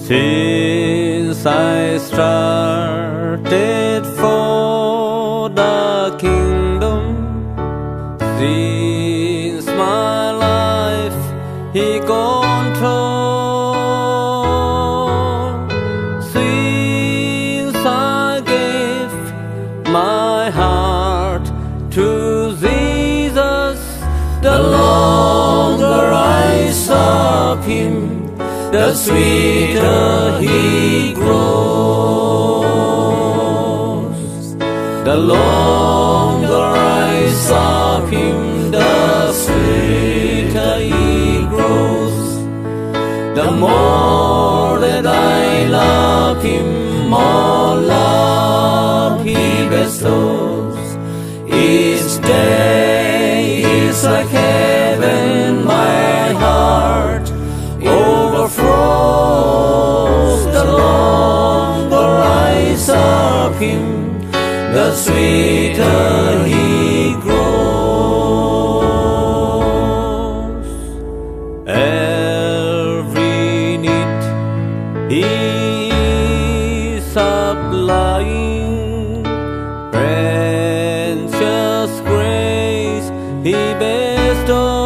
Since I started for the kingdom, since my life He controlled, since I gave my heart to Jesus, the longer I serve Him, the sweeter He grows. The longer I serve Him, the sweeter He grows. The more that I love Him, more love He bestows. Each day is like heaven, my heart overflows. The longer I serve Him, the sweeter He grows. Every need He is supplying, precious grace He bestows.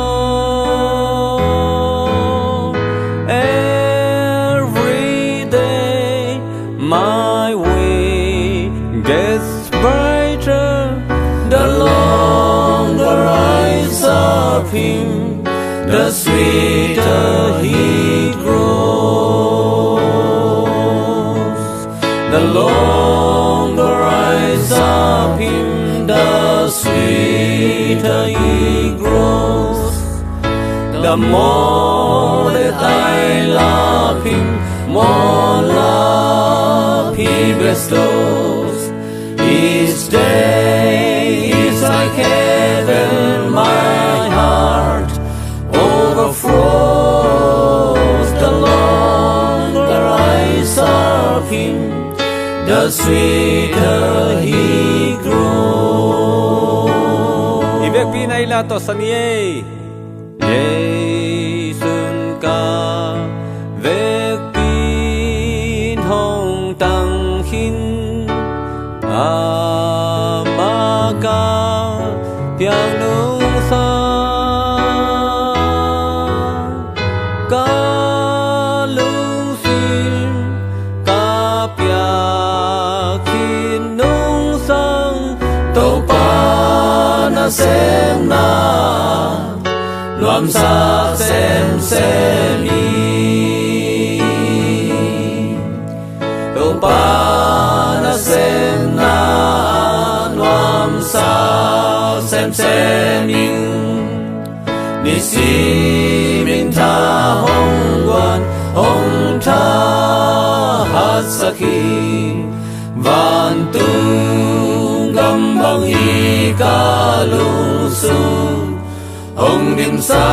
My way gets brighter, the longer I serve Him, the sweeter He grows. The longer I serve Him, the sweeter He grows. The more that I love Him, more love He bestows. Each day is like heaven, my heart overflows. The longer I serve Him, the sweeter He grows. Biakinn ay lato sa niye. Giêsun ca Biakinn hồng tăng hin Amaka piang nung sa ca lung sim ca Biakinn nung sang tàu pa na xem na loam sa xem y tàu pa na xem na loam sa xem y ni si min tha hong quan hong tha hát sakhi van tu gam bang hi ca lung su hồng điểm sa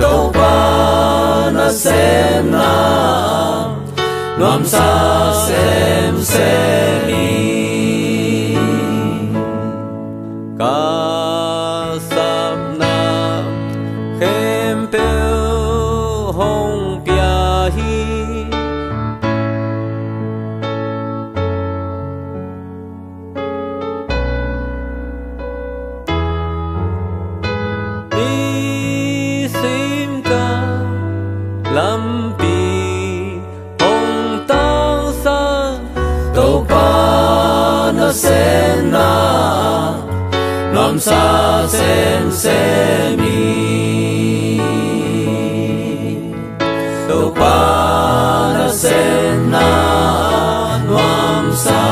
đâu pa na xem na loam sa xem y ca sap na khem peo hồng pia hi sim ca lam pi hồng tao sa tàu pa na xem na loam sa xem y tàu pa na xem na loam sa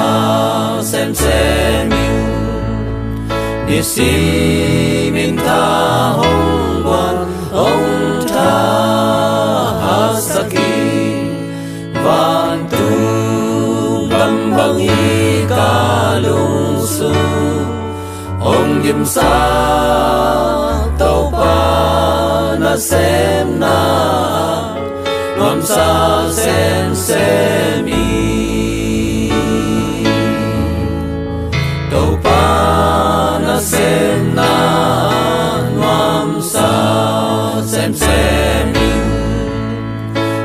xem y ni si min tha hong quan hong tha hasaki van tu gam bang hi ca lung su hong điểm sa tàu pa na xem na loam sa xem y tàu pa na xem na loam sa xem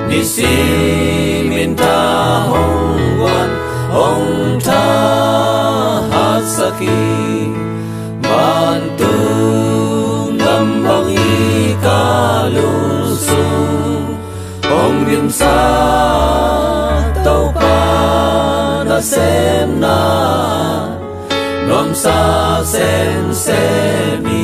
y si min ta hong wan hong tha hat saki ban tu ngam bang i ka lung su hong rim sa tàu pa na sem na nom sa sen se mi